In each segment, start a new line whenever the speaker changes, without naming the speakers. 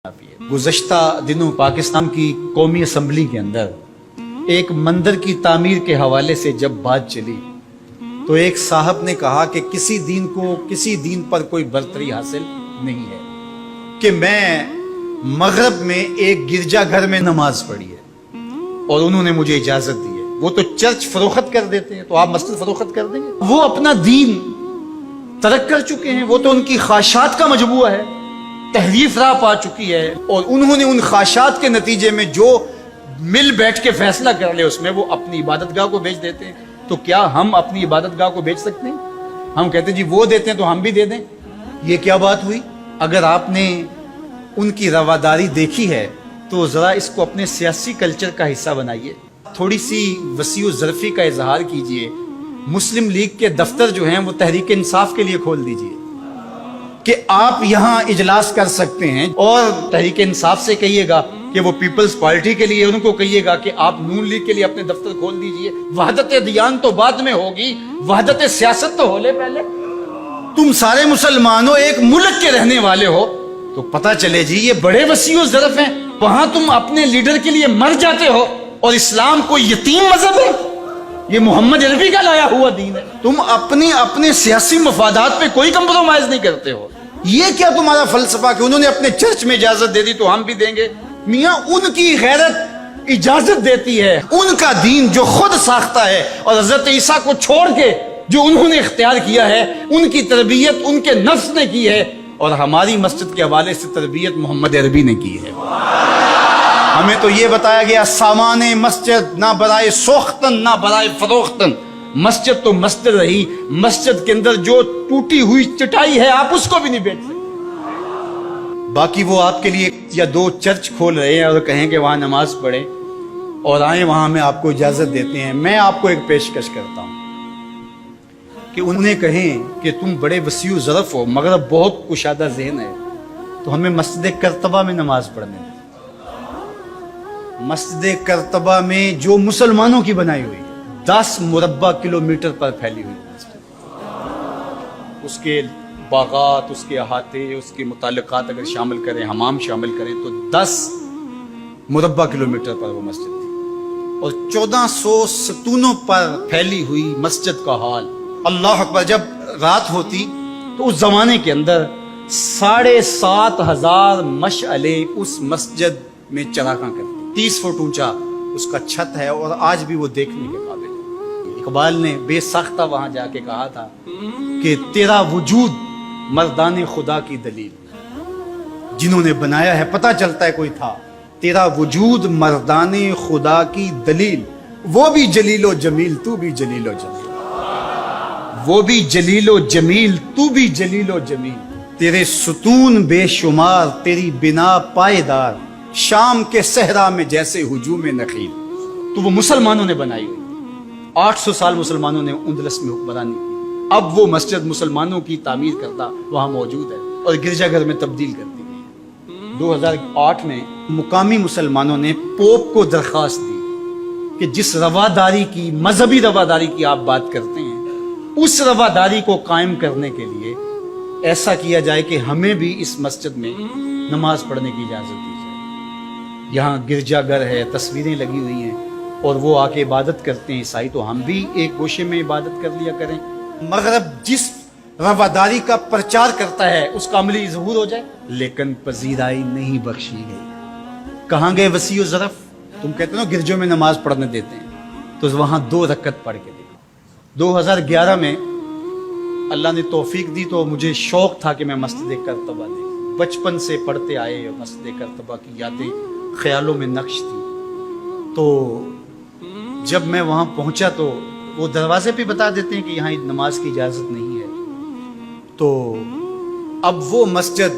گزشتہ دنوں پاکستان کی قومی اسمبلی کے اندر ایک مندر کی تعمیر کے حوالے سے جب بات چلی تو ایک صاحب نے کہا کہ کسی دین پر کوئی برتری حاصل نہیں ہے کہ میں مغرب میں ایک گرجا گھر میں نماز پڑھی ہے اور انہوں نے مجھے اجازت دی ہے۔ وہ تو چرچ فروخت کر دیتے ہیں تو آپ مسجد فروخت کر دیں گے؟ وہ اپنا دین ترک کر چکے ہیں، وہ تو ان کی خواہشات کا مجموعہ ہے، تحریف راہ پا چکی ہے، اور انہوں نے ان خواہشات کے نتیجے میں جو مل بیٹھ کے فیصلہ کر لے اس میں وہ اپنی عبادت گاہ کو بیچ دیتے ہیں۔ تو کیا ہم اپنی عبادت گاہ کو بیچ سکتے ہیں؟ ہم کہتے ہیں جی وہ دیتے ہیں تو ہم بھی دے دیں، یہ کیا بات ہوئی؟ اگر آپ نے ان کی رواداری دیکھی ہے تو ذرا اس کو اپنے سیاسی کلچر کا حصہ بنائیے، تھوڑی سی وسیع و ظرفی کا اظہار کیجئے۔ مسلم لیگ کے دفتر جو ہیں وہ تحریک انصاف کے لیے کھول دیجئے کہ آپ یہاں اجلاس کر سکتے ہیں، اور تحریک انصاف سے کہیے گا کہ وہ پیپلز پارٹی کے لیے، ان کو کہیے گا کہ آپ نون لیگ کے لیے اپنے دفتر کھول دیجئے۔ وحدت دیان تو بعد میں ہوگی، وحدت سیاست تو ہو لے پہلے۔ تم سارے مسلمانوں ایک ملک کے رہنے والے ہو تو پتہ چلے جی یہ بڑے وسیع و ظرف ہیں، وہاں تم اپنے لیڈر کے لیے مر جاتے ہو، اور اسلام کو یتیم مذہب ہے، یہ محمد عربی کا لایا ہوا دین ہے۔ تم اپنے سیاسی مفادات پہ کوئی کمپرومائز نہیں کرتے ہو۔ یہ کیا تمہارا فلسفہ کہ انہوں نے اپنے چرچ میں اجازت دے دی تو ہم بھی دیں گے؟ میاں ان کی غیرت اجازت دیتی ہے، ان کا دین جو خود ساختہ ہے، اور حضرت عیسیٰ کو چھوڑ کے جو انہوں نے اختیار کیا ہے ان کی تربیت ان کے نفس نے کی ہے، اور ہماری مسجد کے حوالے سے تربیت محمد عربی نے کی ہے۔ ہمیں تو یہ بتایا گیا سامان مسجد نہ برائے سوختن نہ برائے فروختن، مسجد تو مسجد رہی، مسجد کے اندر جو ٹوٹی ہوئی چٹائی ہے آپ اس کو بھی نہیں بیچ سکتے۔ باقی وہ آپ کے لیے یا دو چرچ کھول رہے ہیں اور کہیں کہ وہاں نماز پڑھیں اور آئیں وہاں ہمیں آپ کو اجازت دیتے ہیں۔ میں آپ کو ایک پیشکش کرتا ہوں کہ انہیں کہیں کہ تم بڑے وسیع و ظرف ہو، مگر بہت کشادہ ذہن ہے، تو ہمیں مسجد کرتبہ میں نماز پڑھنے دیں۔ مسجد کرتبہ میں جو مسلمانوں کی بنائی ہوئی ہے، 10 مربع کلومیٹر پر پھیلی ہوئی مسجد، اس کے باغات، اس کے احاطے، اس کے متعلقات اگر شامل کریں، حمام شامل کریں تو 10 مربع کلومیٹر پر وہ مسجد تھی، اور 1400 ستونوں پر پھیلی ہوئی مسجد کا حال۔ اللہ اکبر! جب رات ہوتی تو اس زمانے کے اندر 7500 مشعلے اس مسجد میں چراغاں کرتی، 30 فٹ اونچا اس کا چھت ہے، اور آج بھی وہ دیکھنے کے قابل ہے۔ اقبال نے بے ساختہ وہاں جا کے کہا تھا کہ تیرا وجود مردان خدا کی دلیل، جنہوں نے بنایا ہے پتہ چلتا ہے کوئی تھا، تیرا وجود مردان خدا کی دلیل، وہ بھی جلیل و جمیل تو بھی جلیل و جمیل، وہ بھی جلیل و جمیل تو بھی جلیل و جمیل، تیرے ستون بے شمار تیری بنا پائیدار، شام کے صحرا میں جیسے ہجوم نخیل۔ تو وہ مسلمانوں نے بنائی ہوئی، 800 سال مسلمانوں نے اندلس میں حکمرانی کی، اب وہ مسجد مسلمانوں کی تعمیر کرتا وہاں موجود ہے اور گرجا گھر میں تبدیل کر دی گئی۔ 2008 میں مقامی مسلمانوں نے پوپ کو درخواست دی کہ جس رواداری کی، مذہبی رواداری کی آپ بات کرتے ہیں، اس رواداری کو قائم کرنے کے لیے ایسا کیا جائے کہ ہمیں بھی اس مسجد میں نماز پڑھنے کی اجازت دی جائے۔ یہاں گرجا گھر ہے، تصویریں لگی ہوئی ہیں، اور وہ آ کے عبادت کرتے ہیں عیسائی، تو ہم بھی ایک گوشے میں عبادت کر لیا کریں۔ مغرب جس رواداری کا پرچار کرتا ہے اس کا عملی ظہور ہو جائے، لیکن پذیرائی نہیں بخشی گئی۔ کہاں گئے وسیع و ظرف؟ تم کہتے ہو گرجوں میں نماز پڑھنے دیتے ہیں، تو وہاں 2 رکعت پڑھ کے دیکھو۔ 2011 میں اللہ نے توفیق دی تو مجھے شوق تھا کہ میں مسجد کرتبہ دیکھوں، بچپن سے پڑھتے آئے، مسجد کرتبہ کی یادیں خیالوں میں نقش تھی۔ تو جب میں وہاں پہنچا تو وہ دروازے پہ بتا دیتے ہیں کہ یہاں نماز کی اجازت نہیں ہے، تو اب وہ مسجد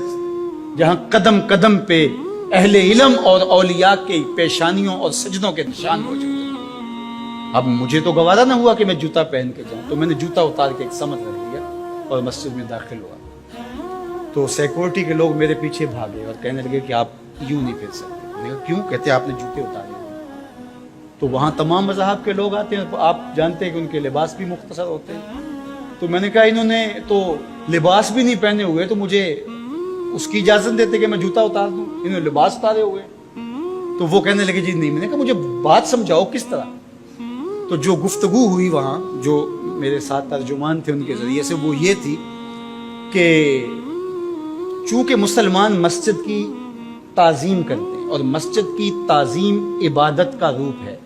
جہاں قدم قدم پہ اہل علم اور اولیاء کے پیشانیوں اور سجدوں کے نشان موجود ہیں، اب مجھے تو گوارا نہ ہوا کہ میں جوتا پہن کے جاؤں، تو میں نے جوتا اتار کے ایک سمت رکھ دیا اور مسجد میں داخل ہوا، تو سیکورٹی کے لوگ میرے پیچھے بھاگے اور کہنے لگے کہ آپ یوں نہیں پھر سکتے۔ میں نے کہا کیوں؟ کہتے آپ نے جوتے اتارے۔ تو وہاں تمام مذاہب کے لوگ آتے ہیں، آپ جانتے ہیں کہ ان کے لباس بھی مختصر ہوتے ہیں، تو میں نے کہا انہوں نے تو لباس بھی نہیں پہنے ہوئے تو مجھے اس کی اجازت دیتے کہ میں جوتا اتار دوں؟ انہوں نے لباس اتارے ہوئے. تو وہ کہنے لگے جی نہیں. میں نے کہا مجھے بات سمجھاؤ کس طرح. تو جو گفتگو ہوئی وہاں جو میرے ساتھ ترجمان تھے ان کے ذریعے سے وہ یہ تھی کہ چونکہ مسلمان مسجد کی تعظیم کرتے ہیں اور مسجد کی تعظیم عبادت کا روپ ہے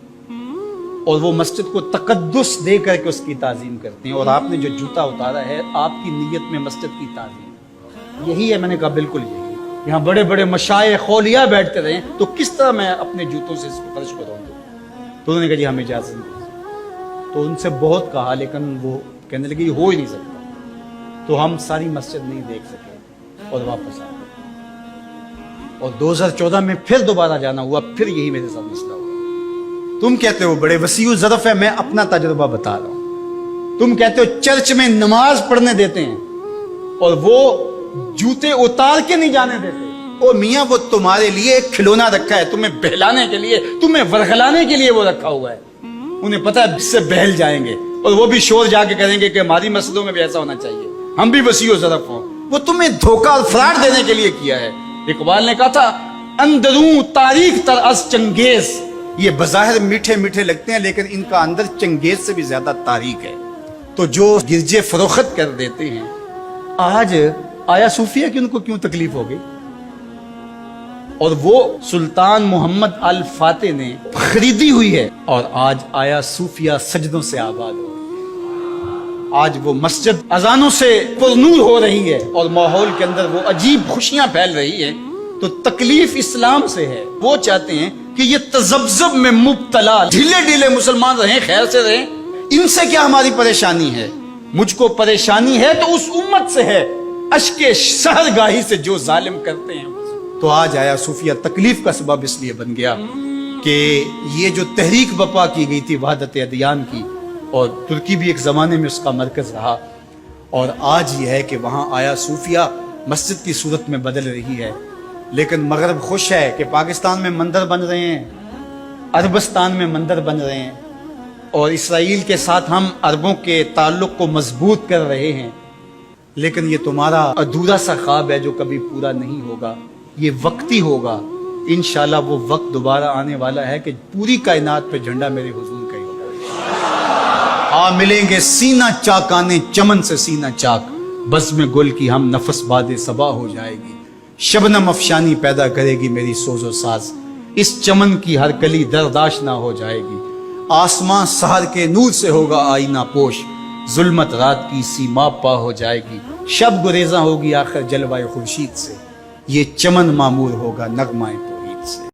اور وہ مسجد کو تقدس دے کر کے اس کی تعظیم کرتے ہیں، اور آپ نے جو جوتا اتارا ہے آپ کی نیت میں مسجد کی تعظیم یہی ہے. میں نے کہا بالکل یہی. یہاں بڑے بڑے مشائخ اولیاء بیٹھتے رہے تو کس طرح میں اپنے جوتوں سے اس کو فرش کروں گا؟ تو انہوں نے کہا جی ہمیں اجازت نہیں. تو ان سے بہت کہا لیکن وہ کہنے لگے یہ ہو ہی نہیں سکتا. تو ہم ساری مسجد نہیں دیکھ سکے اور واپس آ گئے. اور 2014 میں پھر دوبارہ جانا ہوا، پھر یہی میرے ساتھ مسئلہ ہوا. تم کہتے ہو بڑے وسیع ظرف ہے، میں اپنا تجربہ بتا رہا ہوں. تم کہتے ہو چرچ میں نماز پڑھنے دیتے ہیں اور وہ جوتے اتار کے نہیں جانے دیتے. او میاں وہ تمہارے لیے ایک کھلونا رکھا ہے، تمہیں بہلانے کے لیے، تمہیں ورغلانے کے لیے وہ رکھا ہوا ہے. انہیں پتا ہے اس سے بہل جائیں گے اور وہ بھی شور جا کے کریں گے کہ ہماری مسجدوں میں بھی ایسا ہونا چاہیے، ہم بھی وسیع ظرف ہوں. وہ تمہیں دھوکہ اور فراڈ دینے کے لیے کیا ہے. اقبال نے کہا تھا اندروں تاریخ تر از چنگیز. یہ بظاہر میٹھے میٹھے لگتے ہیں لیکن ان کا اندر چنگیز سے بھی زیادہ تاریخ ہے. تو جو گرجے فروخت کر دیتے ہیں، آج آیا صوفیہ کی ان کو کیوں تکلیف ہو گئی؟ اور وہ سلطان محمد الفاتح نے خریدی ہوئی ہے اور آج آیا صوفیہ سجدوں سے آباد ہو. آج وہ مسجد اذانوں سے پرنور ہو رہی ہے اور ماحول کے اندر وہ عجیب خوشیاں پھیل رہی ہیں. تو تکلیف اسلام سے ہے. وہ چاہتے ہیں کہ یہ تذبذب میں مبتلا ڈھیلے ڈھیلے مسلمان رہیں، خیر سے رہیں. ان سے کیا ہماری پریشانی ہے؟ مجھ کو پریشانی ہے تو اس امت سے ہے، اشک سحرگاہی سے جو ظالم کرتے ہیں. تو آج آیا صوفیہ تکلیف کا سبب اس لیے بن گیا کہ یہ جو تحریک بپا کی گئی تھی وحدت ادیان کی، اور ترکی بھی ایک زمانے میں اس کا مرکز رہا، اور آج یہ ہے کہ وہاں آیا صوفیہ مسجد کی صورت میں بدل رہی ہے. لیکن مغرب خوش ہے کہ پاکستان میں مندر بن رہے ہیں، عربستان میں مندر بن رہے ہیں، اور اسرائیل کے ساتھ ہم عربوں کے تعلق کو مضبوط کر رہے ہیں. لیکن یہ تمہارا ادھورا سا خواب ہے جو کبھی پورا نہیں ہوگا. یہ وقتی ہوگا. انشاءاللہ وہ وقت دوبارہ آنے والا ہے کہ پوری کائنات پہ جھنڈا میرے حضور کا ہی ہوگا. ملیں گے سینہ چاکانے چمن سے سینہ چاک، بزم گل کی ہم نفس باد صبا ہو جائے گی. شبنم افشانی پیدا کرے گی میری سوز و ساز، اس چمن کی ہر کلی درداش نہ ہو جائے گی. آسمان سحر کے نور سے ہوگا آئینہ پوش، ظلمت رات کی سیما پا ہو جائے گی. شب گریزاں ہوگی آخر جلوہ خورشید سے، یہ چمن معمور ہوگا نغمہ توحید سے.